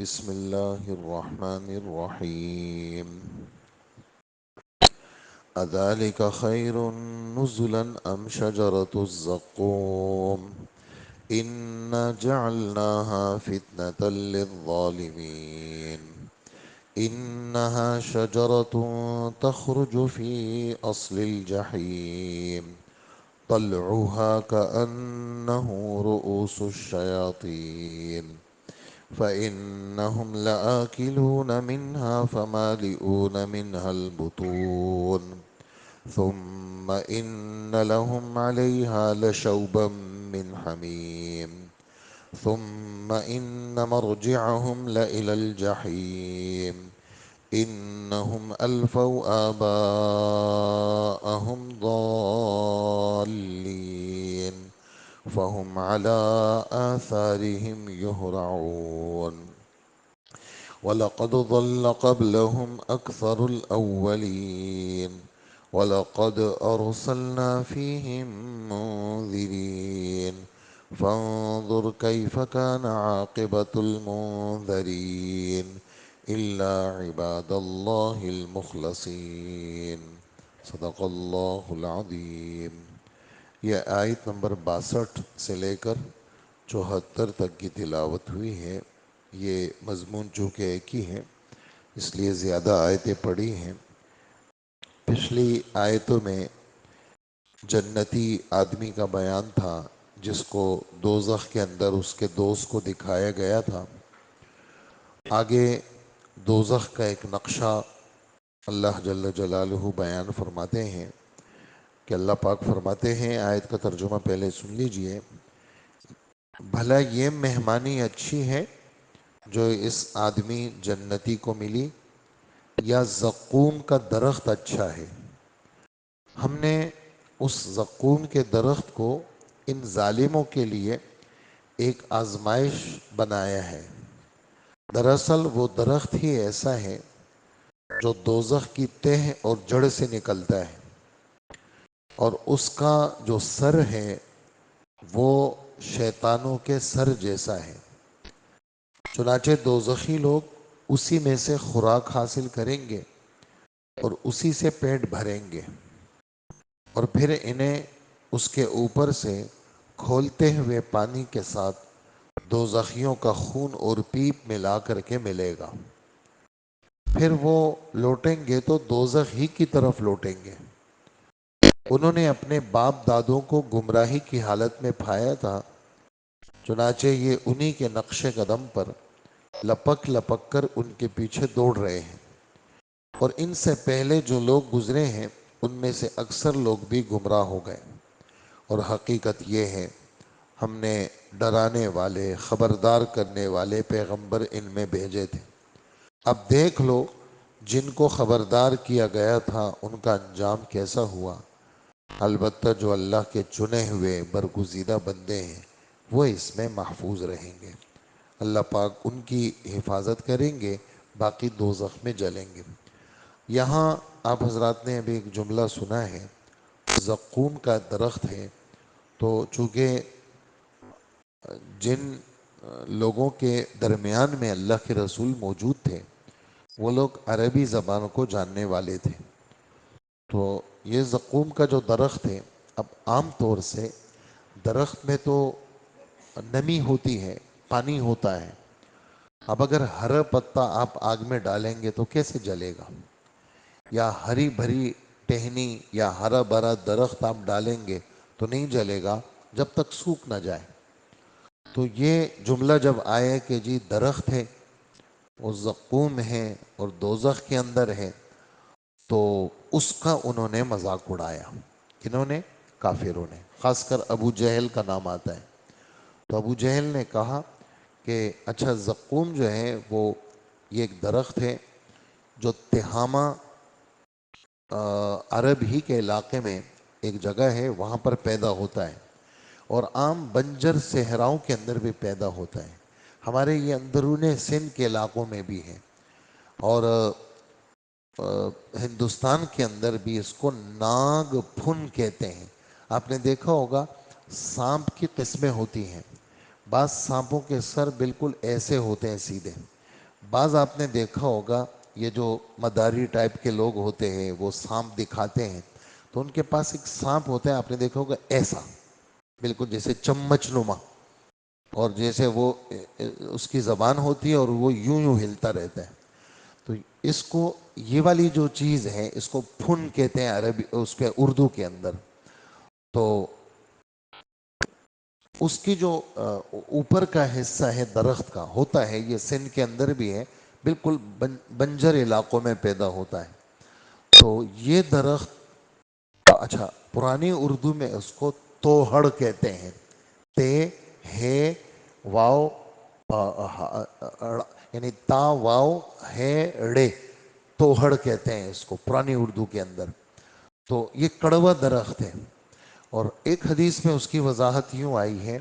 بسم الله الرحمن الرحيم أذلك خير نزلا أم شجرة الزقوم إنا جعلناها فتنة للظالمين إنها شجرة تخرج في أصل الجحيم طلعها كأنه رؤوس الشياطين فإنهم لآكلون منها فمالئون منها البطون ثم إن لهم عليها لشوبا من حميم ثم إن مرجعهم لإلى الجحيم إنهم ألفوا آباءهم ضالين فهم على آثارهم يهرعون ولقد ضل قبلهم أكثر الأولين ولقد أرسلنا فيهم منذرين فانظر كيف كان عاقبة المنذرين إلا عباد الله المخلصين صدق الله العظيم. یہ آیت نمبر 62 سے لے کر 74 تک کی تلاوت ہوئی ہے. یہ مضمون چونکہ ایک ہی ہے اس لیے زیادہ آیتیں پڑھی ہیں. پچھلی آیتوں میں جنتی آدمی کا بیان تھا جس کو دوزخ کے اندر اس کے دوست کو دکھایا گیا تھا. آگے دوزخ کا ایک نقشہ اللہ جل جلالہ بیان فرماتے ہیں کہ اللہ پاک فرماتے ہیں، آیت کا ترجمہ پہلے سن لیجئے، بھلا یہ مہمانی اچھی ہے جو اس آدمی جنتی کو ملی، یا زقوم کا درخت اچھا ہے؟ ہم نے اس زقوم کے درخت کو ان ظالموں کے لیے ایک آزمائش بنایا ہے. دراصل وہ درخت ہی ایسا ہے جو دوزخ کی تہ اور جڑ سے نکلتا ہے، اور اس کا جو سر ہے وہ شیطانوں کے سر جیسا ہے. چنانچہ دوزخی لوگ اسی میں سے خوراک حاصل کریں گے اور اسی سے پیٹ بھریں گے، اور پھر انہیں اس کے اوپر سے کھولتے ہوئے پانی کے ساتھ دوزخیوں کا خون اور پیپ ملا کر کے ملے گا. پھر وہ لوٹیں گے تو دوزخ ہی کی طرف لوٹیں گے. انہوں نے اپنے باپ دادوں کو گمراہی کی حالت میں پایا تھا، چنانچہ یہ انہی کے نقش قدم پر لپک لپک کر ان کے پیچھے دوڑ رہے ہیں. اور ان سے پہلے جو لوگ گزرے ہیں ان میں سے اکثر لوگ بھی گمراہ ہو گئے. اور حقیقت یہ ہے ہم نے ڈرانے والے خبردار کرنے والے پیغمبر ان میں بھیجے تھے. اب دیکھ لو جن کو خبردار کیا گیا تھا ان کا انجام کیسا ہوا. البتہ جو اللہ کے چنے ہوئے برگزیدہ بندے ہیں وہ اس میں محفوظ رہیں گے. اللہ پاک ان کی حفاظت کریں گے، باقی دوزخ میں جلیں گے. یہاں آپ حضرات نے ابھی ایک جملہ سنا ہے، زقوم کا درخت ہے. تو چونکہ جن لوگوں کے درمیان میں اللہ کے رسول موجود تھے وہ لوگ عربی زبان کو جاننے والے تھے. تو یہ زقوم کا جو درخت ہے، اب عام طور سے درخت میں تو نمی ہوتی ہے، پانی ہوتا ہے. اب اگر ہرا پتا آپ آگ میں ڈالیں گے تو کیسے جلے گا؟ یا ہری بھری ٹہنی یا ہرا بھرا درخت آپ ڈالیں گے تو نہیں جلے گا جب تک سوکھ نہ جائے. تو یہ جملہ جب آئے کہ جی درخت ہے، وہ زقوم ہے اور دوزخ کے اندر ہے، تو اس کا انہوں نے مذاق اڑایا. کنہوں نے؟ کافروں نے. خاص کر ابو جہل کا نام آتا ہے. تو ابو جہل نے کہا کہ اچھا زقوم جو ہے وہ یہ ایک درخت ہے جو تہامہ عرب ہی کے علاقے میں ایک جگہ ہے، وہاں پر پیدا ہوتا ہے، اور عام بنجر صحراؤں کے اندر بھی پیدا ہوتا ہے. ہمارے یہ اندرون سندھ کے علاقوں میں بھی ہے، اور ہندوستان کے اندر بھی اس کو ناگ پھن کہتے ہیں. آپ نے دیکھا ہوگا سانپ کی قسمیں ہوتی ہیں. بعض سانپوں کے سر بالکل ایسے ہوتے ہیں سیدھے، بعض آپ نے دیکھا ہوگا یہ جو مداری ٹائپ کے لوگ ہوتے ہیں وہ سانپ دکھاتے ہیں، تو ان کے پاس ایک سانپ ہوتا ہے، آپ نے دیکھا ہوگا ایسا بالکل جیسے چمچ نما، اور جیسے وہ اس کی زبان ہوتی ہے اور وہ یوں یوں ہلتا رہتا ہے. تو اس کو یہ والی جو چیز ہے اس کو پھن کہتے ہیں عربی اس کے اردو کے اندر. تو اس کی جو اوپر کا حصہ ہے درخت کا ہوتا ہے، یہ سندھ کے اندر بھی ہے، بالکل بنجر علاقوں میں پیدا ہوتا ہے. تو یہ درخت، اچھا پرانی اردو میں اس کو توہڑ کہتے ہیں. تے ہے واو یعنی تا واو ہے ڑے، توہڑ کہتے ہیں اس کو پرانی اردو کے اندر. تو یہ کڑوا درخت ہے، اور ایک حدیث میں اس کی وضاحت یوں آئی ہے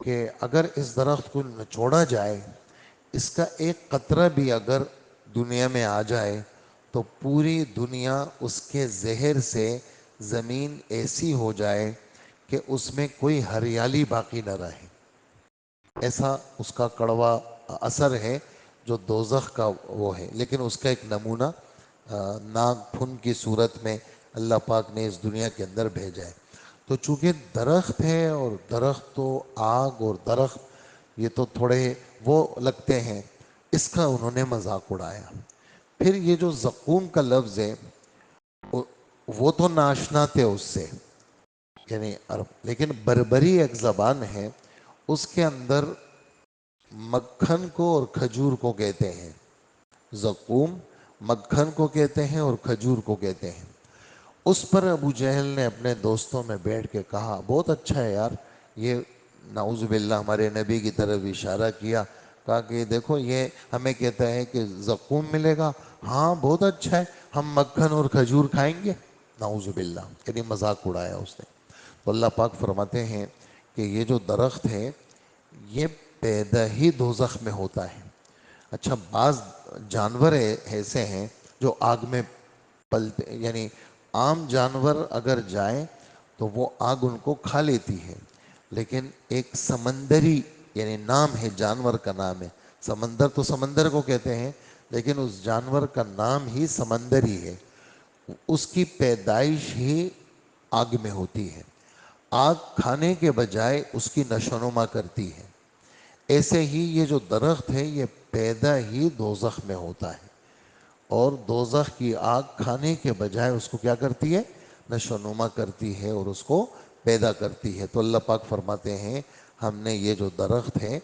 کہ اگر اس درخت کو نچوڑا جائے، اس کا ایک قطرہ بھی اگر دنیا میں آ جائے تو پوری دنیا اس کے زہر سے زمین ایسی ہو جائے کہ اس میں کوئی ہریالی باقی نہ رہے. ایسا اس کا کڑوا اثر ہے جو دوزخ کا وہ ہے. لیکن اس کا ایک نمونہ ناگ پھن کی صورت میں اللہ پاک نے اس دنیا کے اندر بھیجا ہے. تو چونکہ درخت ہے اور درخت تو آگ اور درخت یہ تو تھوڑے وہ لگتے ہیں، اس کا انہوں نے مذاق اڑایا. پھر یہ جو زقوم کا لفظ ہے وہ تو ناشنا تھے اس سے، یعنی عرب، لیکن بربری ایک زبان ہے، اس کے اندر مکھن کو اور کھجور کو کہتے ہیں. زقوم مکھن کو کہتے ہیں اور کھجور کو کہتے ہیں. اس پر ابو جہل نے اپنے دوستوں میں بیٹھ کے کہا بہت اچھا ہے یار یہ، نعوذ باللہ ہمارے نبی کی طرف اشارہ کیا، کہا کہ دیکھو یہ ہمیں کہتا ہے کہ زقوم ملے گا، ہاں بہت اچھا ہے، ہم مکھن اور کھجور کھائیں گے. نعوذ باللہ، یعنی مذاق اڑایا اس نے. تو اللہ پاک فرماتے ہیں کہ یہ جو درخت ہے یہ پیدا ہی دوزخ میں ہوتا ہے. اچھا بعض جانور ایسے ہیں جو آگ میں پلتے، یعنی عام جانور اگر جائیں تو وہ آگ ان کو کھا لیتی ہے، لیکن ایک سمندری، یعنی نام ہے جانور کا نام ہے سمندر، تو سمندر کو کہتے ہیں لیکن اس جانور کا نام ہی سمندری ہے، اس کی پیدائش ہی آگ میں ہوتی ہے. آگ کھانے کے بجائے اس کی نشو و نما کرتی ہے. ایسے ہی یہ جو درخت ہے یہ پیدا ہی دوزخ میں ہوتا ہے، اور دوزخ کی آگ کھانے کے بجائے اس کو کیا کرتی ہے؟ نشو و نما کرتی ہے اور اس کو پیدا کرتی ہے. تو اللہ پاک فرماتے ہیں ہم نے یہ جو درخت ہے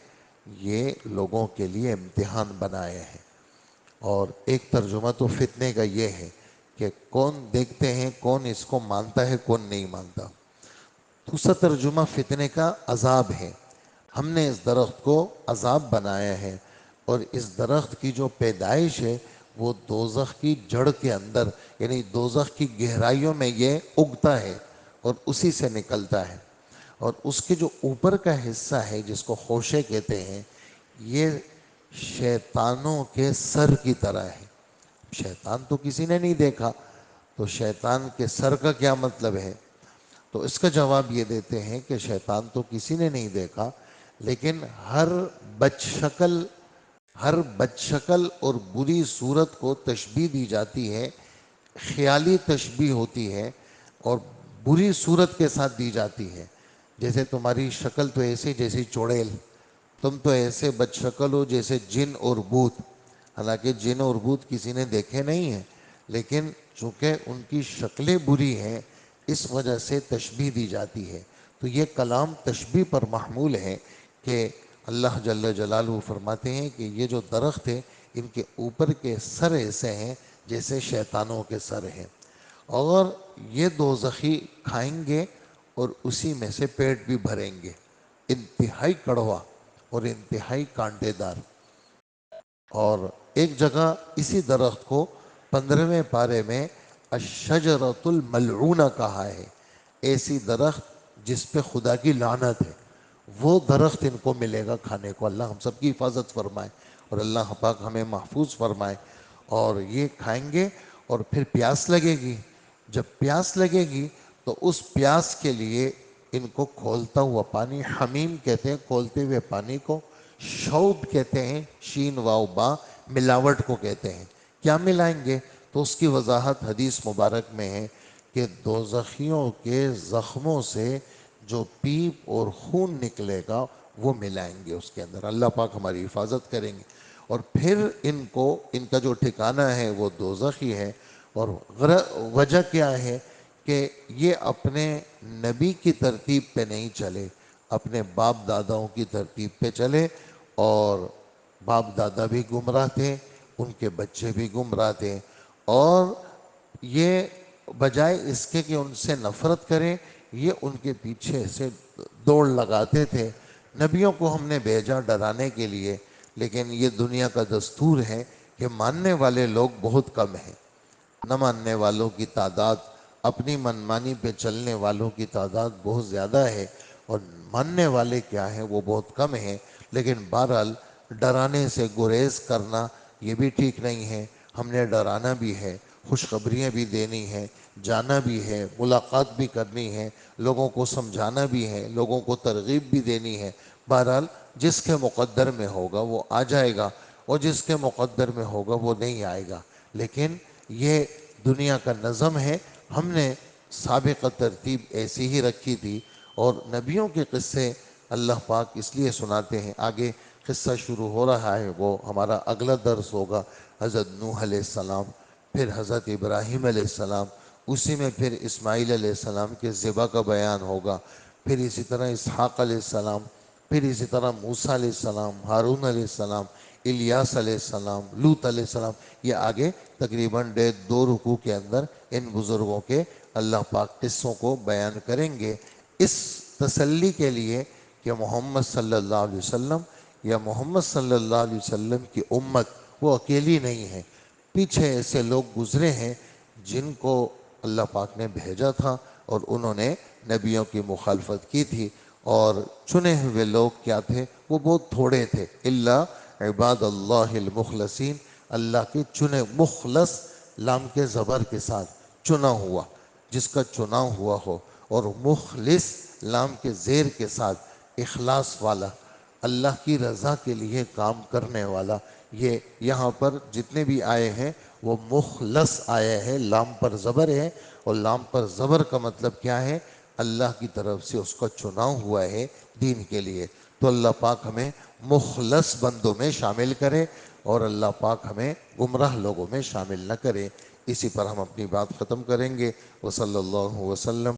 یہ لوگوں کے لیے امتحان بنایا ہے. اور ایک ترجمہ تو فتنے کا یہ ہے کہ کون دیکھتے ہیں کون اس کو مانتا ہے کون نہیں مانتا. دوسرا ترجمہ فتنے کا عذاب ہے. ہم نے اس درخت کو عذاب بنایا ہے، اور اس درخت کی جو پیدائش ہے وہ دوزخ کی جڑ کے اندر، یعنی دوزخ کی گہرائیوں میں یہ اگتا ہے اور اسی سے نکلتا ہے. اور اس کے جو اوپر کا حصہ ہے جس کو خوشے کہتے ہیں، یہ شیطانوں کے سر کی طرح ہے. شیطان تو کسی نے نہیں دیکھا، تو شیطان کے سر کا کیا مطلب ہے؟ تو اس کا جواب یہ دیتے ہیں کہ شیطان تو کسی نے نہیں دیکھا، لیکن ہر بد شکل اور بری صورت کو تشبیہ دی جاتی ہے، خیالی تشبیہ ہوتی ہے اور بری صورت کے ساتھ دی جاتی ہے. جیسے تمہاری شکل تو ایسی جیسی چوڑیل، تم تو ایسے بد شکل ہو جیسے جن اور بھوت. حالانکہ جن اور بھوت کسی نے دیکھے نہیں ہیں، لیکن چونکہ ان کی شکلیں بری ہیں اس وجہ سے تشبیہ دی جاتی ہے. تو یہ کلام تشبیہ پر محمول ہے کہ اللہ جل جلالہ فرماتے ہیں کہ یہ جو درخت ہے ان کے اوپر کے سر ایسے ہیں جیسے شیطانوں کے سر ہیں، اور یہ دوزخی کھائیں گے اور اسی میں سے پیٹ بھی بھریں گے. انتہائی کڑوا اور انتہائی کانٹے دار. اور ایک جگہ اسی درخت کو 15ویں پارے میں الشجرۃ الملعونہ کہا ہے، ایسی درخت جس پہ خدا کی لعنت ہے، وہ درخت ان کو ملے گا کھانے کو. اللہ ہم سب کی حفاظت فرمائے اور اللہ پاک ہمیں محفوظ فرمائے. اور یہ کھائیں گے اور پھر پیاس لگے گی. جب پیاس لگے گی تو اس پیاس کے لیے ان کو کھولتا ہوا پانی، حمیم کہتے ہیں کھولتے ہوئے پانی کو، شوب کہتے ہیں شین واو با ملاوٹ کو کہتے ہیں۔ کیا ملائیں گے؟ تو اس کی وضاحت حدیث مبارک میں ہے کہ دوزخیوں کے زخموں سے جو پیپ اور خون نکلے گا وہ ملائیں گے اس کے اندر۔ اللہ پاک ہماری حفاظت کریں گے، اور پھر ان کا جو ٹھکانہ ہے وہ دوزخ ہی ہے۔ اور وجہ کیا ہے کہ یہ اپنے نبی کی ترتیب پہ نہیں چلے، اپنے باپ داداؤں کی ترتیب پہ چلے، اور باپ دادا بھی گمراہ تھے، ان کے بچے بھی گمراہ تھے، اور یہ بجائے اس کے کہ ان سے نفرت کریں، یہ ان کے پیچھے سے دوڑ لگاتے تھے۔ نبیوں کو ہم نے بھیجا ڈرانے کے لیے، لیکن یہ دنیا کا دستور ہے کہ ماننے والے لوگ بہت کم ہیں، نہ ماننے والوں کی تعداد، اپنی منمانی پہ چلنے والوں کی تعداد بہت زیادہ ہے، اور ماننے والے کیا ہیں وہ بہت کم ہیں۔ لیکن بہرحال ڈرانے سے گریز کرنا یہ بھی ٹھیک نہیں ہے، ہم نے ڈرانا بھی ہے، خوشخبریاں بھی دینی ہیں، جانا بھی ہے، ملاقات بھی کرنی ہے، لوگوں کو سمجھانا بھی ہے، لوگوں کو ترغیب بھی دینی ہے۔ بہرحال جس کے مقدر میں ہوگا وہ آ جائے گا، اور جس کے مقدر میں ہوگا وہ نہیں آئے گا۔ لیکن یہ دنیا کا نظم ہے، ہم نے سابقہ ترتیب ایسی ہی رکھی تھی، اور نبیوں کے قصے اللہ پاک اس لیے سناتے ہیں۔ آگے قصہ شروع ہو رہا ہے، وہ ہمارا اگلا درس ہوگا۔ حضرت نوح علیہ السلام، پھر حضرت ابراہیم علیہ السلام، اسی میں پھر اسماعیل علیہ السلام کے ذبح کا بیان ہوگا، پھر اسی طرح اسحاق علیہ السلام، پھر اسی طرح موسیٰ علیہ السلام، ہارون علیہ السلام، الیاس علیہ السلام، لوط علیہ السلام۔ یہ آگے تقریباً 1.5-2 رکوع کے اندر ان بزرگوں کے اللہ پاک قصوں کو بیان کریں گے، اس تسلی کے لیے کہ محمد صلی اللہ علیہ وسلم یا محمد صلی اللہ علیہ وسلم کی امت وہ اکیلی نہیں ہے، پیچھے ایسے لوگ گزرے ہیں جن کو اللہ پاک نے بھیجا تھا، اور انہوں نے نبیوں کی مخالفت کی تھی، اور چنے ہوئے لوگ کیا تھے؟ وہ بہت تھوڑے تھے۔ الا عباد اللہ المخلصین، اللہ کے چنے، مخلص لام کے زبر کے ساتھ، چنا ہوا، جس کا چناؤ ہوا ہو، اور مخلص لام کے زیر کے ساتھ، اخلاص والا، اللہ کی رضا کے لیے کام کرنے والا۔ یہ یہاں پر جتنے بھی آئے ہیں وہ مخلص آئے ہیں، لام پر زبر ہے، اور لام پر زبر کا مطلب کیا ہے؟ اللہ کی طرف سے اس کا چناؤ ہوا ہے دین کے لیے۔ تو اللہ پاک ہمیں مخلص بندوں میں شامل کرے، اور اللہ پاک ہمیں گمراہ لوگوں میں شامل نہ کرے۔ اسی پر ہم اپنی بات ختم کریں گے۔ وصلی اللہ وسلم